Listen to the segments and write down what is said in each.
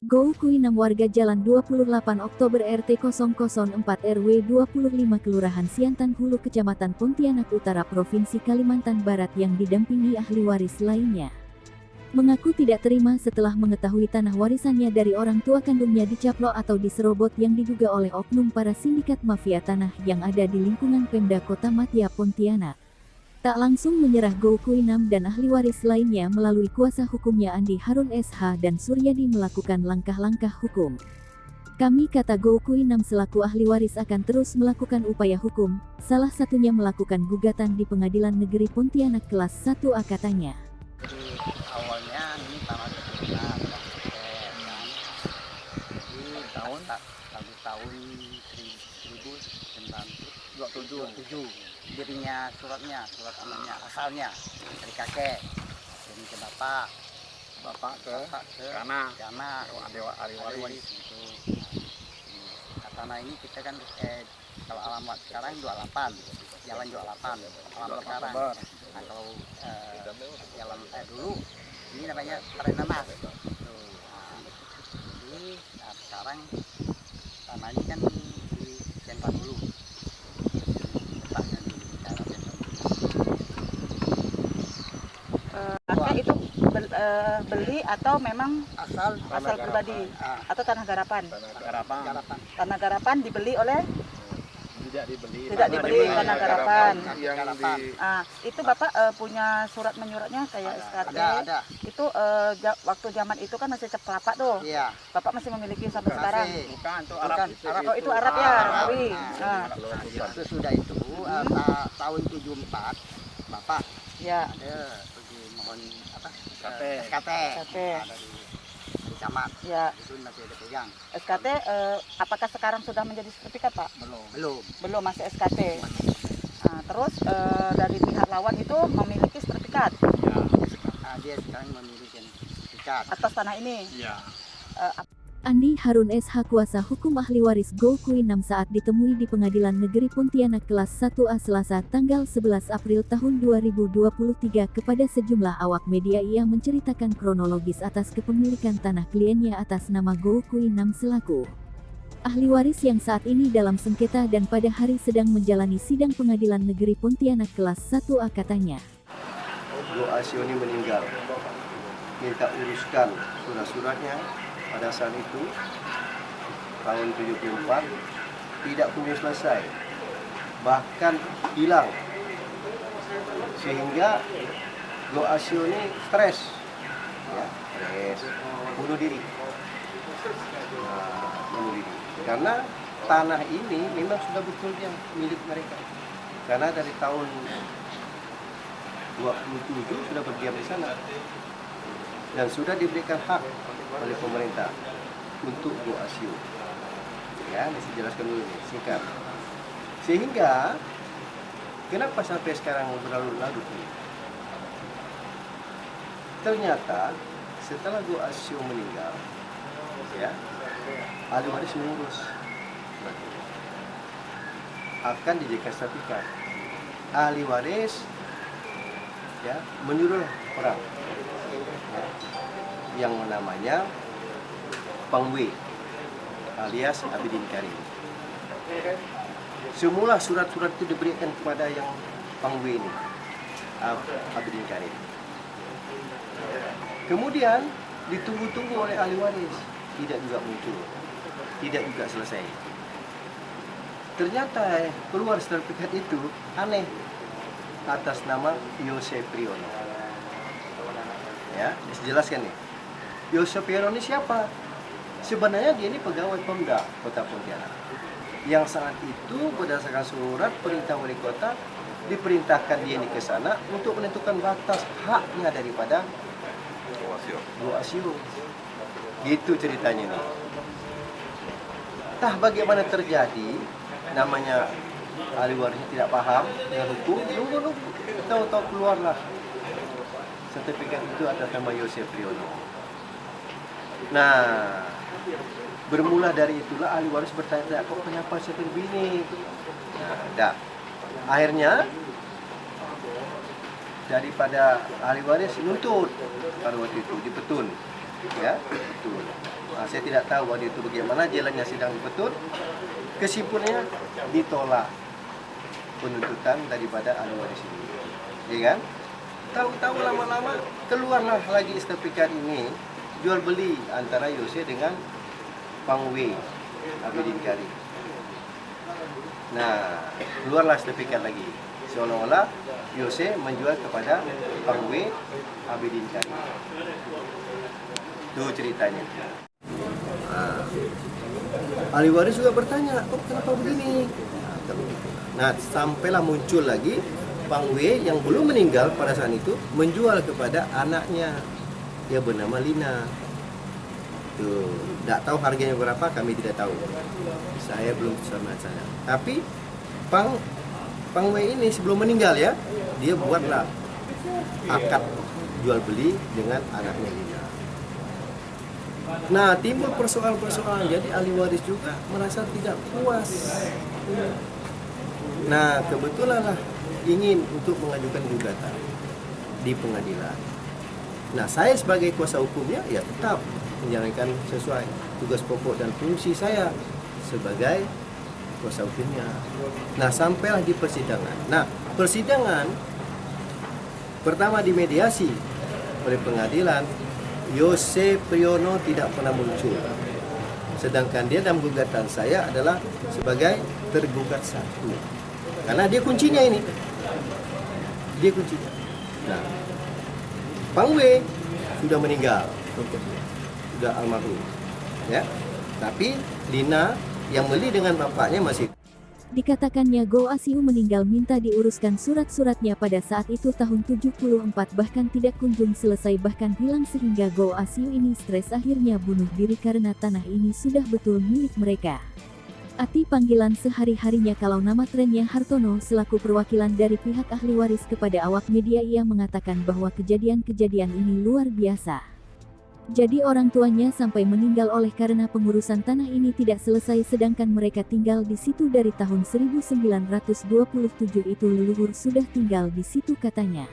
Gou Kui 6 warga Jalan 28 Oktober RT 004 RW 25 Kelurahan Siantan Hulu Kecamatan Pontianak Utara Provinsi Kalimantan Barat yang didampingi ahli waris lainnya mengaku tidak terima setelah mengetahui tanah warisannya dari orang tua kandungnya dicaplok atau diserobot yang diduga oleh oknum para sindikat mafia tanah yang ada di lingkungan Pemda Kota Matia Pontianak. Tak langsung menyerah Gou Kui 6 dan ahli waris lainnya melalui kuasa hukumnya Andi Harun SH dan Suryadi melakukan langkah-langkah hukum. Kami, kata Gou Kui 6 selaku ahli waris, akan terus melakukan upaya hukum, salah satunya melakukan gugatan di Pengadilan Negeri Pontianak kelas 1A katanya. Jadi awalnya ini tanah sebelah di tahun 1927 dirinya surat asalnya dari kakek ini ke bapak ke anak ahli waris gitu. Tanah ini kita kan kalau alamat sekarang 28 jalan 28 alamat sekarang. Nah, kalau jalan dulu ini namanya Tarik Nanas. Jadi sekarang tanah ini kan di Siantan dulu. Letaknya di daerah Siantan. Itu beli atau memang asal pribadi atau tanah garapan? Tanah garapan dibeli oleh? Tidak dibeli tanah garapan. Itu Bapak punya surat menyuratnya kayak SKT. Ada. Itu waktu zaman itu kan masih ceplapak tuh. Iya. Bapak masih memiliki sampai sekarang. Bukan, itu Arab. Oh, itu Arab ya, Rawi. Sesudah itu tahun 74 Bapak Ya. ada pergi mohon SKT. Dari camat. Ya. Itu masih ada pegang. SKT apakah sekarang sudah menjadi sertifikat, Pak? Belum, masih SKT. Nah, terus dari pihak lawan itu memiliki sertifikat. Dia sekarang memiliki sertifikat Atas tanah ini. Iya. Andi Harun SH kuasa hukum ahli waris Gou Kui 6 saat ditemui di Pengadilan Negeri Pontianak kelas 1A Selasa tanggal 11 April tahun 2023 kepada sejumlah awak media. Ia menceritakan kronologis atas kepemilikan tanah kliennya atas nama Gou Kui 6 selaku ahli waris yang saat ini dalam sengketa dan pada hari sedang menjalani sidang Pengadilan Negeri Pontianak kelas 1A katanya. Gou Asyoni meninggal, minta uruskan surat-suratnya. Pada saat itu tahun 74 tidak punya selesai, bahkan hilang, sehingga Gou Asyoni stres, bunuh diri, karena tanah ini memang sudah betul yang milik mereka, karena dari tahun 27 sudah berdiam di sana dan sudah diberikan hak oleh pemerintah untuk Gou Asyo. Ya, dijelaskan dulu nih, singkat. Sehingga kenapa sampai sekarang berlarut-larut nih? Ternyata setelah Gou Asyo meninggal, ya, ahli waris mengurus akan dijadikan sertifikat. Ahli waris ya menyuruh orang yang namanya Pang Wei alias Abidin Karim. Semula surat-surat itu diberikan kepada yang Pang Wei ini, Abidin Karim. Kemudian ditunggu-tunggu oleh ahli waris, tidak juga muncul, tidak juga selesai. Ternyata keluar sertifikat itu aneh, atas nama Yosef Priyono. Ya, dijelaskan nih. Yosef Priyono ini siapa? Sebenarnya dia ini pegawai Pemda Kota Pontianak. Yang saat itu berdasarkan surat perintah wali kota diperintahkan dia ini ke sana untuk menentukan batas haknya daripada Gou Asyo. Gitu ceritanya nih. Tah bagaimana terjadi? Namanya ahli warisnya tidak paham dengan hukum, nunggu tahu-tahu keluarlah sertifikat itu atas nama Yosef Priyono. Nah, bermula dari itulah ahli waris bertanya, kok kenapa sertifikat begini? Nah, akhirnya daripada ahli waris nuntut pada waktu itu di Petun, ya, Petun. Saya tidak tahu waktu itu bagaimana jalannya sidang betul. Kesimpulannya ditolak penuntutan daripada ahli waris ini, ya kan? Tahu-tahu lama-lama keluarlah lagi sertifikat ini jual beli antara Yose dengan Pang W Abidin Karim. Nah, keluarlah sertifikat lagi seolah-olah Yose menjual kepada Pang W Abidin Karim. Itu ceritanya. Ahli waris juga bertanya, oh kenapa begini? Nah, sampailah muncul lagi Pang W yang belum meninggal pada saat itu menjual kepada anaknya, dia bernama Lina. Tuh, tidak tahu harganya berapa, kami tidak tahu. Saya belum sama saya. Tapi Pang W ini sebelum meninggal ya, dia buatlah akad jual beli dengan anaknya Lina. Nah, timbul persoalan-persoalan. Jadi ahli waris juga merasa tidak puas. Nah, kebetulan lah ingin untuk mengajukan gugatan di pengadilan. Nah, saya sebagai kuasa hukumnya ya tetap menjalankan sesuai tugas pokok dan fungsi saya sebagai kuasa hukumnya. Nah, sampailah di persidangan. Nah, persidangan pertama dimediasi oleh pengadilan, Yose Priyono tidak pernah muncul. Sedangkan dia dalam gugatan saya adalah sebagai tergugat satu. Karena dia kuncinya ini. Dia kuncinya. Nah, Pang W sudah meninggal. Sudah almarhum. Ya. Tapi Lina yang beli dengan bapaknya masih. Dikatakannya Go Asiu meninggal minta diuruskan surat-suratnya pada saat itu tahun 74 bahkan tidak kunjung selesai bahkan hilang sehingga Go Asiu ini stres akhirnya bunuh diri karena tanah ini sudah betul milik mereka. Arti panggilan sehari-harinya kalau nama trennya Hartono selaku perwakilan dari pihak ahli waris kepada awak media ia mengatakan bahwa kejadian-kejadian ini luar biasa. Jadi orang tuanya sampai meninggal oleh karena pengurusan tanah ini tidak selesai sedangkan mereka tinggal di situ dari tahun 1927 itu leluhur sudah tinggal di situ katanya.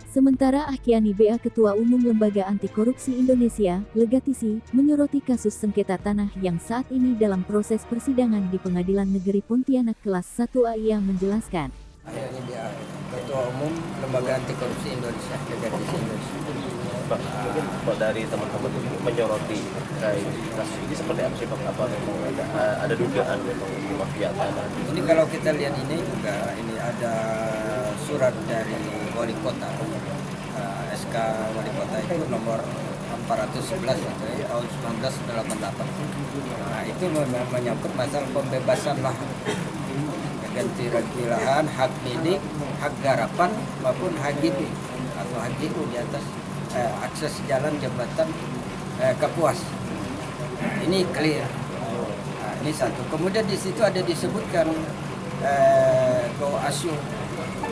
Sementara Ahkiani BA Ketua Umum Lembaga Anti Korupsi Indonesia, Legatisi, menyoroti kasus sengketa tanah yang saat ini dalam proses persidangan di Pengadilan Negeri Pontianak kelas 1A ia menjelaskan. Ahkiani BA Ketua Umum Lembaga Anti Korupsi Indonesia, Legatisi Indonesia. Pak, dari teman-teman menyoroti kasus ini seperti apa sih Pak? Apa memang ada dugaan memang mafia tanah? Ini kalau kita lihat ini juga ini ada surat dari wali kota, SK wali kota itu nomor 411 itu ya, tahun 1988. Nah itu menyangkut masalah pembebasan lahan, ganti rugi lahan, hak milik, hak garapan maupun hak gitu atau hak gitu di atas akses jalan jembatan Kapuas. Ini clear. Nah, ini satu. Kemudian di situ ada disebutkan Go Asiu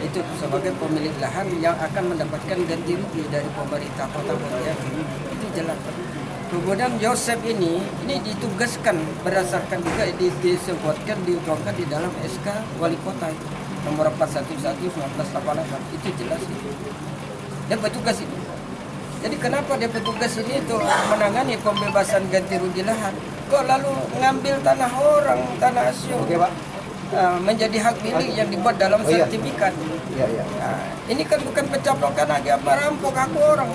itu sebagai pemilik lahan yang akan mendapatkan ganti rugi dari pemerintah Kota Pontianak. Itu jelas. Kemudian Yosef ini ditugaskan berdasarkan juga disebutkan diuangkan di dalam SK Wali Kota itu nomor 411/1988 itu jelas itu. Dia petugas itu. Jadi kenapa dia petugas ini itu menangani pembebasan ganti rugi lahan? Kok lalu ngambil tanah orang, tanah Asiu? Oke, Pak. Menjadi hak milik yang dibuat dalam sertifikat. Nah, ini kan bukan pencaplakan lagi, merampok hak orang.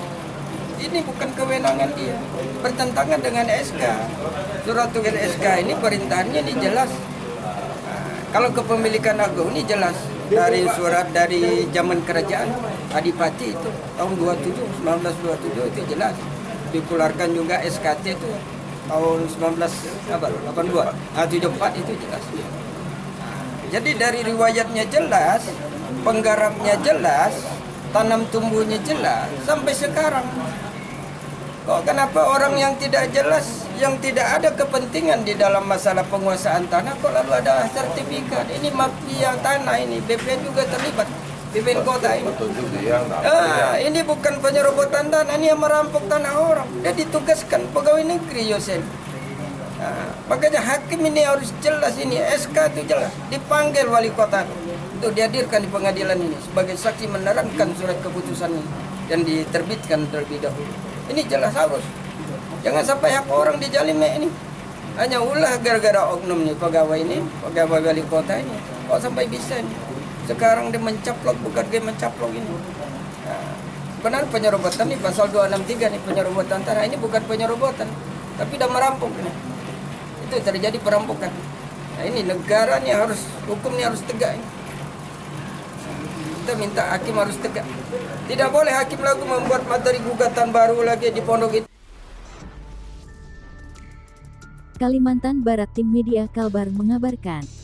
Ini bukan kewenangan dia. Bertentangan dengan SK. Surat tugas SK ini perintahnya ini jelas. Nah, kalau kepemilikan agung ini jelas. Dari surat dari zaman kerajaan Adipati itu tahun 1927 itu jelas. Dikeluarkan juga SKT itu tahun 1982. Nah, 74 itu jelas. Jadi dari riwayatnya jelas, penggarapnya jelas, tanam tumbuhnya jelas sampai sekarang. Kok kenapa orang yang tidak jelas, yang tidak ada kepentingan di dalam masalah penguasaan tanah, kok lalu ada sertifikat? Ini mafia tanah ini, BPN juga terlibat, BPN kota ini. Ini bukan penyerobotan tanah, ini yang merampok tanah orang. Dia ditugaskan pegawai negeri Yosef. Nah, makanya hakim ini harus jelas ini, SK itu jelas. Dipanggil wali kota untuk dihadirkan di pengadilan ini sebagai saksi menerangkan surat keputusan ini yang diterbitkan terlebih dahulu. Ini jelas harus. Jangan sampai hak orang dijalimi ini. Hanya ulah gara-gara oknum nih pegawai ini, pegawai wali kota ini. Kok sampai bisa nih? Sekarang dia mencaplok, bukan dia mencaplok ini. Nah, benar penyerobotan nih pasal 263 nih, penyerobotan tanah ini bukan penyerobotan, tapi udah merampok nih. Itu terjadi perampokan. Nah, ini negara nih harus, hukum nih harus tegak. Kita minta hakim harus tegak. Tidak boleh hakim lagi membuat materi gugatan baru lagi di pondok itu. Kalimantan Barat, Tim Media Kalbar mengabarkan.